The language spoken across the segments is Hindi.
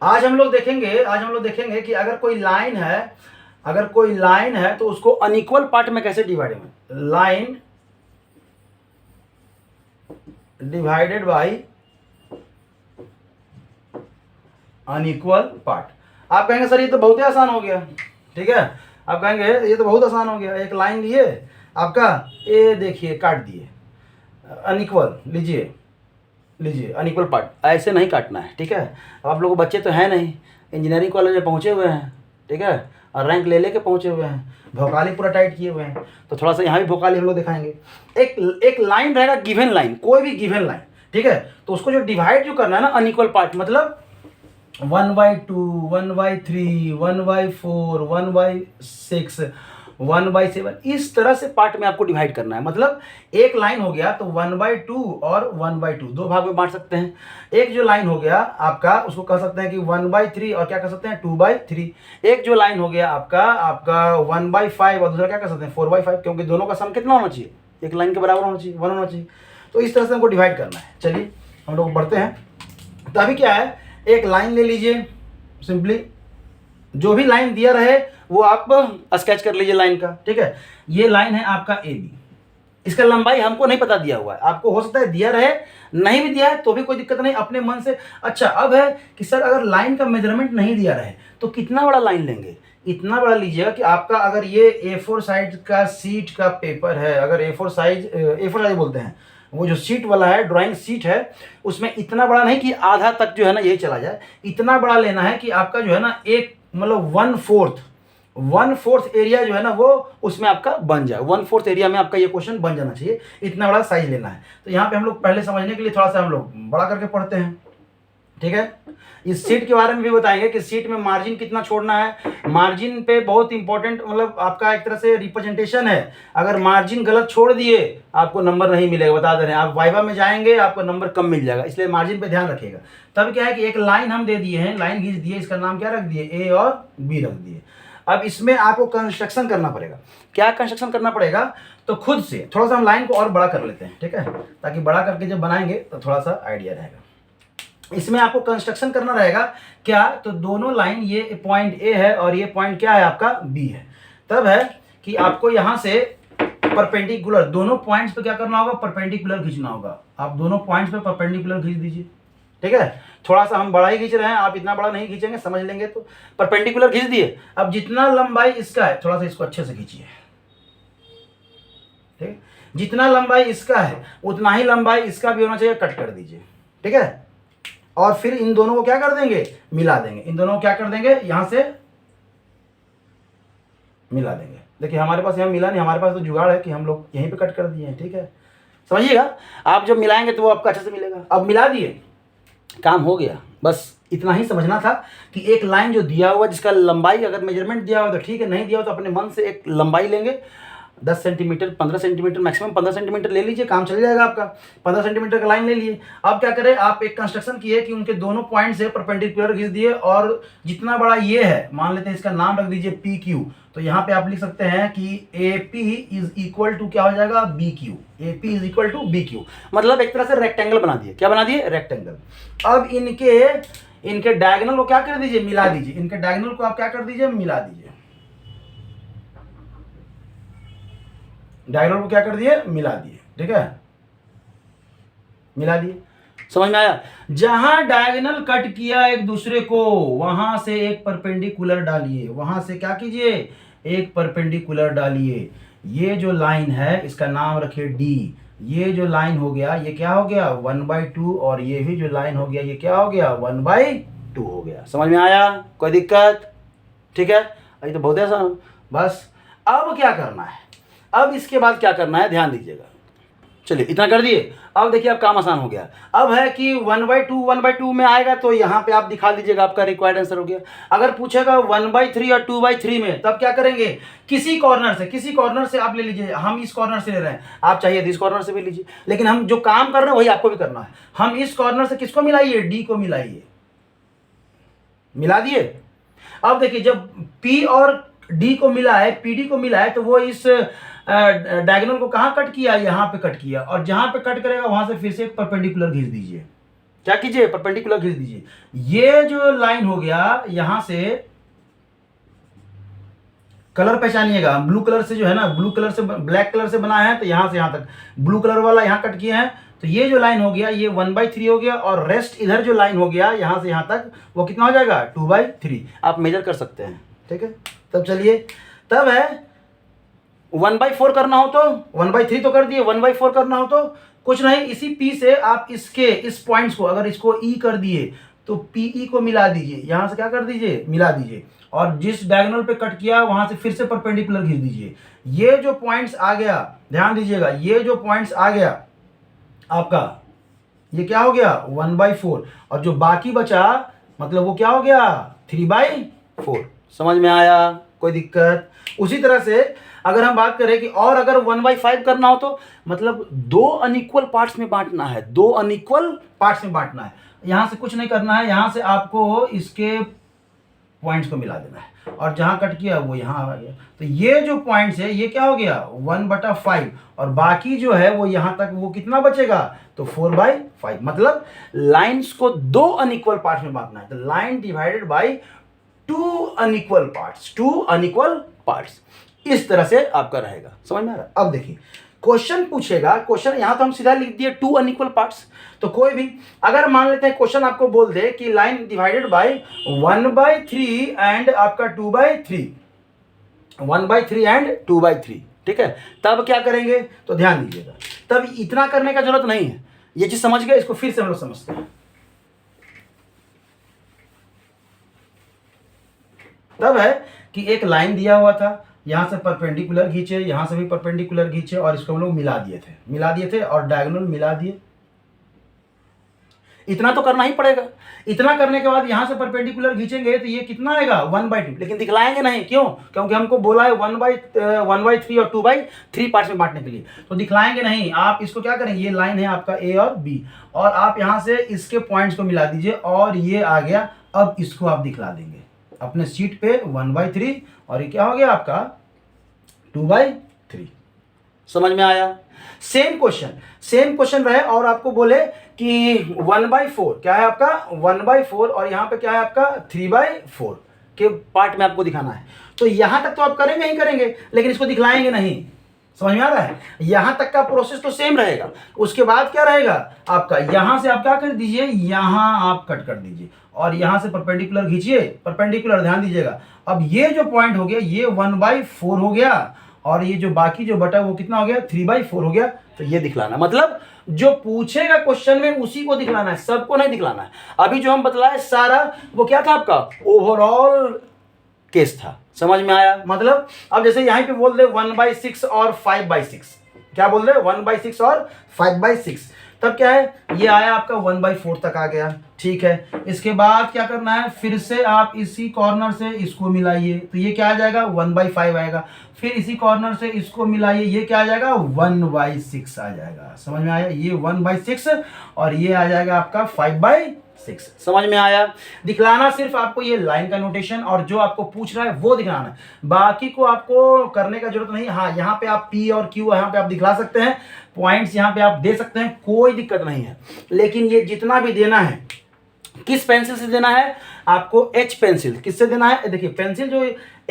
आज हम लोग देखेंगे कि अगर कोई लाइन है तो उसको अनइक्वल पार्ट में कैसे डिवाइड में, line divided by unequal part. आप कहेंगे सर ये तो बहुत ही आसान हो गया, ठीक है, आप कहेंगे ये तो बहुत आसान हो गया, एक लाइन लिए आपका ये देखिए काट दिए अनइक्वल, लीजिए अनइक्वल पार्ट। ऐसे नहीं काटना है, ठीक है। आप लोग बच्चे तो हैं नहीं, इंजीनियरिंग कॉलेज में पहुँचे हुए हैं, ठीक है, और रैंक ले लेके पहुँचे हुए हैं, भोकाली पूरा टाइट किए हुए हैं, तो थोड़ा सा यहाँ भी भोकाली हम लोग दिखाएंगे। एक लाइन रहेगा, गिवन लाइन, कोई भी गिवन लाइन, ठीक है, तो उसको जो डिवाइड जो करना है ना अनइक्वल पार्ट, मतलब 1/2, 1/3, 1/4, 1/6, 1/7, इस तरह से पार्ट में आपको डिवाइड करना है। मतलब एक लाइन हो गया तो 1/2 और 1/2 दो भाग में बांट सकते हैं। एक जो लाइन हो गया आपका उसको कह सकते हैं कि 1/3 और क्या कह सकते हैं 2/3। एक जो लाइन हो गया आपका 1/5 और दूसरा क्या कह सकते हैं 4/5, क्योंकि दोनों का सम कितना होना चाहिए, एक लाइन के बराबर होना चाहिए, 1 होना चाहिए। तो इस तरह से हमको डिवाइड करना है। चलिए हम लोग बढ़ते हैं। तो अभी क्या है, एक लाइन ले लीजिए, सिंपली जो भी लाइन दिया रहे वो आप स्केच कर लीजिए लाइन का, ठीक है। ये लाइन है आपका ए बी, इसका लंबाई हमको नहीं पता दिया हुआ है, आपको हो सकता है दिया रहे, नहीं भी दिया है तो भी कोई दिक्कत नहीं, अपने मन से। अच्छा अब है कि सर अगर लाइन का मेजरमेंट नहीं दिया रहे तो कितना बड़ा लाइन लेंगे, इतना बड़ा लीजिएगा कि आपका अगर ये A4 साइज का सीट का पेपर है, अगर A4 साइज बोलते हैं, वो जो सीट वाला है, ड्राइंग सीट है, उसमें इतना बड़ा नहीं कि आधा तक जो है ना यही चला जाए, इतना बड़ा लेना है कि आपका जो है ना एक मतलब 1/4 एरिया जो है ना वो उसमें आपका बन जाए, 1/4 एरिया में आपका ये क्वेश्चन बन जाना चाहिए, इतना बड़ा साइज लेना है। तो यहाँ पे हम लोग पहले समझने के लिए थोड़ा सा हम लोग बड़ा करके पढ़ते हैं, ठीक है। इस सीट के बारे में भी बताएंगे कि सीट में मार्जिन कितना छोड़ना है। मार्जिन पे बहुत इंपॉर्टेंट, मतलब आपका एक तरह से रिप्रेजेंटेशन है। अगर मार्जिन गलत छोड़ दिए आपको नंबर नहीं मिलेगा, बता दे रहे हैं, आप वाइवा में जाएंगे आपको नंबर कम मिल जाएगा, इसलिए मार्जिन पे ध्यान रखिएगा। तब क्या है कि एक लाइन हम दे दिए हैं, लाइन खींच दिए, इसका नाम क्या रख दिए, ए और बी रख दिए। अब इसमें आपको कंस्ट्रक्शन करना पड़ेगा। क्या कंस्ट्रक्शन करना पड़ेगा, तो खुद से थोड़ा सा हम लाइन को और बड़ा कर लेते हैं, ठीक है, ताकि बड़ा करके जब बनाएंगे तो थोड़ा सा आइडिया रहेगा। इसमें आपको कंस्ट्रक्शन करना रहेगा क्या, तो दोनों लाइन, ये पॉइंट ए है और ये पॉइंट क्या है आपका बी है। तब है कि आपको यहाँ से परपेंडिकुलर दोनों पॉइंट्स पे क्या करना होगा, परपेंडिकुलर खींचना होगा। आप दोनों पॉइंट्स पे परपेंडिकुलर खींच दीजिए, ठीक है। थोड़ा सा हम बड़ा ही खींच रहे हैं, आप इतना बड़ा नहीं खींचेंगे, समझ लेंगे। तो परपेंडिकुलर खींच दिए। अब जितना लंबाई इसका है थोड़ा सा इसको अच्छे से खींचिए, ठीक, जितना लंबाई इसका है उतना ही लंबाई इसका भी होना चाहिए, कट कर दीजिए, ठीक है। और फिर इन दोनों को क्या कर देंगे, मिला देंगे। इन दोनों को क्या कर देंगे, यहां से मिला देंगे। देखिए हमारे पास यहाँ मिला नहीं, हमारे पास तो जुगाड़ है कि हम लोग यहीं पे कट कर दिए हैं, ठीक है, समझिएगा। आप जब मिलाएंगे तो वो आपका अच्छे से मिलेगा। अब मिला दिए, काम हो गया। बस इतना ही समझना था कि एक लाइन जो दिया हुआ जिसका लंबाई अगर मेजरमेंट दिया हुआ तो ठीक है, नहीं दिया हुआ तो अपने मन से एक लंबाई लेंगे, 10 सेंटीमीटर, 15 सेंटीमीटर, मैक्सिमम 15 सेंटीमीटर ले लीजिए, काम चल जाएगा आपका। 15 सेंटीमीटर का लाइन ले लिए। अब क्या करें, आप एक कंस्ट्रक्शन किए कि उनके दोनों पॉइंट से परपेंडिकुलर खींच दिए, और जितना बड़ा ये है, मान लेते हैं इसका नाम रख दीजिए PQ। तो यहाँ पे आप लिख सकते हैं कि AP इज इक्वल टू क्या हो जाएगा, BQ। AP is equal to BQ, मतलब एक तरह से रेक्टेंगल बना दिए। क्या बना दिए, रेक्टेंगल। अब इनके डायगोनल को क्या कर दीजिए, मिला दीजिए। इनके डायगोनल को आप क्या कर दीजिए, मिला दीजिए। डायगोनल को क्या कर दिए, मिला दिए, ठीक है, मिला दिए। समझ में आया। जहां डायगोनल कट किया एक दूसरे को, वहां से एक परपेंडिकुलर डालिए, वहां से क्या कीजिए, एक परपेंडिकुलर डालिए। ये जो लाइन है इसका नाम रखिए D। ये जो लाइन हो गया ये क्या हो गया, 1/2, और ये भी जो लाइन हो गया ये क्या हो गया, 1/2 हो गया। समझ में आया, कोई दिक्कत, ठीक है। अभी तो बहुत आसान। बस अब क्या करना है, अब इसके बाद क्या करना है, ध्यान दीजिएगा। चलिए इतना कर दिए। अब देखिए अब काम आसान हो गया। अब है कि 1/2 में आएगा तो यहाँ पे आप दिखा दीजिएगा, आपका रिक्वायर्ड आंसर हो गया। अगर पूछेगा 1/3 और 2/3 में, तब क्या करेंगे, किसी कॉर्नर से आप ले लीजिए। हम इस कॉर्नर से ले रहे हैं, आप चाहिए इस कॉर्नर से भी लीजिए, लेकिन हम जो काम कर रहे हैं वही आपको भी करना है। हम इस कॉर्नर से किसको मिलाइए, D को मिलाइए, मिला दिए। अब देखिए जब P और D को मिला है, PD को मिला है, तो वो इस डायगोनल को कहाँ कट किया, यहाँ पे कट किया, और जहाँ पे कट करेगा वहां से फिर से एक परपेंडिकुलर खींच दीजिए, क्या कीजिए, परपेंडिकुलर खींच दीजिए। ये जो लाइन हो गया यहां से, कलर पहचानिएगा, ब्लू कलर से जो है ना, ब्लू कलर से ब्लैक कलर से बना है, तो यहां से यहां तक ब्लू कलर वाला यहां कट किए हैं, तो ये जो लाइन हो गया ये 1/3 हो गया, और रेस्ट इधर जो लाइन हो गया यहां से यहां तक वो कितना हो जाएगा, 2/3। आप मेजर कर सकते हैं, ठीक है। तब चलिए, तब है 1/4 करना हो तो 1/3 तो कर दिए, 1/4 करना हो तो कुछ नहीं, इसी पी से आप इसके इस पॉइंट्स को, अगर इसको ई कर दिए तो पीई को मिला दीजिए, यहां से क्या कर दीजिए, मिला दीजिए, और जिस डायगोनल पे कट किया वहां से फिर से परपेंडिकुलर खींच दीजिए। ये जो पॉइंट्स आ गया, ध्यान दीजिएगा, ये जो पॉइंट्स आ गया आपका, ये क्या हो गया 1/4, और जो बाकी बचा मतलब वो क्या हो गया 3/4। समझ में आया, कोई दिक्कत? उसी तरह से अगर हम बात करें कि और अगर 1/5 करना हो तो मतलब 2 अनइक्वल पार्ट्स में बांटना है, 2 अनइक्वल पार्ट्स में बांटना है। यहां से कुछ नहीं करना है, यहां से आपको इसके पॉइंट्स को मिला देना है, और जहां कट किया वो यहां आ गया, तो ये जो पॉइंट्स है ये क्या हो गया 1/5, और बाकी जो है वो यहां तक, वो कितना बचेगा, तो 4/5। मतलब लाइंस को 2 अनइक्वल पार्ट्स में बांटना है, तो line divided by 2 unequal parts, 2 unequal parts, इस तरह से आपका रहेगा। समझ में आ रहा? अब देखिए क्वेश्चन पूछेगा, क्वेश्चन यहां तो हम सीधा लिख दिए 2 अनइक्वल पार्ट्स, तो कोई भी अगर मान लेते हैं क्वेश्चन आपको बोल दे कि लाइन डिवाइडेड बाय 1/3 एंड आपका 2/3, 1/3 एंड 2/3, ठीक है, तब क्या करेंगे, तो ध्यान दीजिएगा, तब इतना करने का जरूरत नहीं है, ये चीज समझ गए, इसको फिर से हम लोग समझते हैं। तब है कि एक लाइन दिया हुआ था, यहां से परपेंडिकुलर खींचे, यहां से भी परपेंडिकुलर खींचे, और इसको हम लोग मिला दिए थे और डायगोनल मिला दिए। इतना तो करना ही पड़ेगा। इतना करने के बाद यहां से परपेंडिकुलर खींचेंगे तो ये कितना आएगा 1/2, लेकिन दिखलाएंगे नहीं, क्यों? क्योंकि हमको बोला है 1/3 और 2/3 पार्ट्स में बांटने के लिए, तो दिखलाएंगे नहीं। आप इसको क्या करेंगे, ये लाइन है आपका ए और बी, और आप यहां से इसके पॉइंट्स को मिला दीजिए, और ये आ गया। अब इसको आप दिखला देंगे अपने शीट पे 1/3, और ये क्या हो गया आपका 2/3। समझ में आया? सेम क्वेश्चन रहे, और आपको बोले कि 1/4 क्या है आपका 1/4, और यहां पे क्या है आपका 3/4 के पार्ट में आपको दिखाना है, तो यहां तक तो आप करेंगे ही करेंगे, लेकिन इसको दिखलाएंगे नहीं। समझ में आ रहा है? यहां तक का प्रोसेस तो सेम रहेगा। उसके बाद क्या रहेगा आपका, यहां से आप क्या कर दीजिए, यहां आप कट कर दीजिए, और यहां से परपेंडिकुलर खींचिए, परपेंडिकुलर, ध्यान दीजिएगा। अब ये जो पॉइंट हो गया ये 1/4 हो गया, और ये जो बाकी जो बटा वो कितना हो गया 3/4 हो गया, तो ये दिखलाना, मतलब जो पूछेगा क्वेश्चन में उसी को दिखलाना है, सबको नहीं दिखलाना है। अभी जो हम बतलाए सारा वो क्या था आपका ओवरऑल केस था। समझ में आया? मतलब अब जैसे यहां पे बोल दे 1/6 और 5/6, क्या बोल रहे 1/6 और 5/6, तब क्या है ये आया आपका 1/4 तक आ गया, ठीक है। इसके बाद क्या करना है, फिर से आप इसी कॉर्नर से इसको मिलाइए, तो ये क्या आ जाएगा 1/5 आएगा, फिर इसी कॉर्नर से इसको मिलाइए, ये क्या आ जाएगा 1/6 आ जाएगा। समझ में आया? ये 1/6 और ये आ जाएगा आपका 5/6। समझ में आया? दिखलाना सिर्फ आपको ये लाइन का नोटेशन, और जो आपको पूछ रहा है वो दिखलाना है, बाकी को आपको करने का जरूरत नहीं। हाँ, यहाँ पे आप P और Q यहाँ पे आप दिखला सकते हैं, पॉइंट्स यहाँ पे आप दे सकते हैं, कोई दिक्कत नहीं है। लेकिन ये जितना भी देना है किस पेंसिल से देना है आपको, एच पेंसिल। किससे देना है? देखिए पेंसिल जो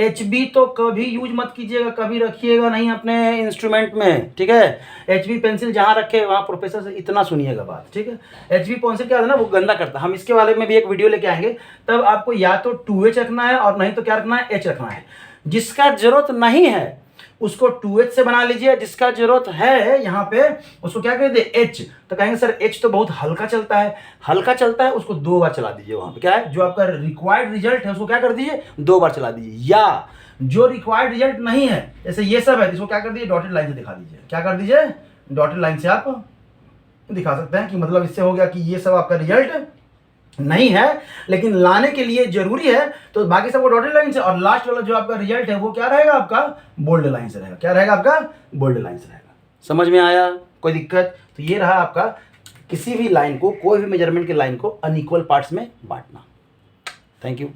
HB तो कभी यूज मत कीजिएगा, कभी रखिएगा नहीं अपने इंस्ट्रूमेंट में, ठीक है। HB पेंसिल जहां रखे वहां प्रोफेसर से इतना सुनिएगा बात, ठीक है। HB पेंसिल क्या है ना, वो गंदा करता है। हम इसके बारे में भी एक वीडियो लेके आएंगे, तब आपको या तो 2H रखना है और नहीं तो क्या रखना है, H रखना है। जिसका जरूरत नहीं है उसको 2H से बना लीजिए, जिसका जरूरत है यहाँ पे उसको क्या कर दे H। तो कहेंगे सर H तो बहुत हल्का चलता है, हल्का चलता है उसको 2 बार चला दीजिए। वहां पे क्या है, जो आपका रिक्वायर्ड रिजल्ट है उसको क्या कर दीजिए 2 बार चला दीजिए। या जो रिक्वायर्ड रिजल्ट नहीं है, जैसे ये सब है, इसको क्या कर दीजिए डॉटेड लाइन से दिखा दीजिए। क्या कर दीजिए डॉटेड लाइन से आप दिखा सकते हैं कि मतलब इससे हो गया कि ये सब आपका रिजल्ट नहीं है, लेकिन लाने के लिए जरूरी है, तो बाकी सबको डॉटेड लाइन से, और लास्ट वाला जो आपका रिजल्ट है वो क्या रहेगा आपका बोल्ड लाइन से रहेगा। क्या रहेगा आपका बोल्ड लाइन से रहेगा। समझ में आया? कोई दिक्कत? तो ये रहा आपका किसी भी लाइन को, कोई भी मेजरमेंट की लाइन को अनइक्वल पार्ट्स में बांटना। Thank you.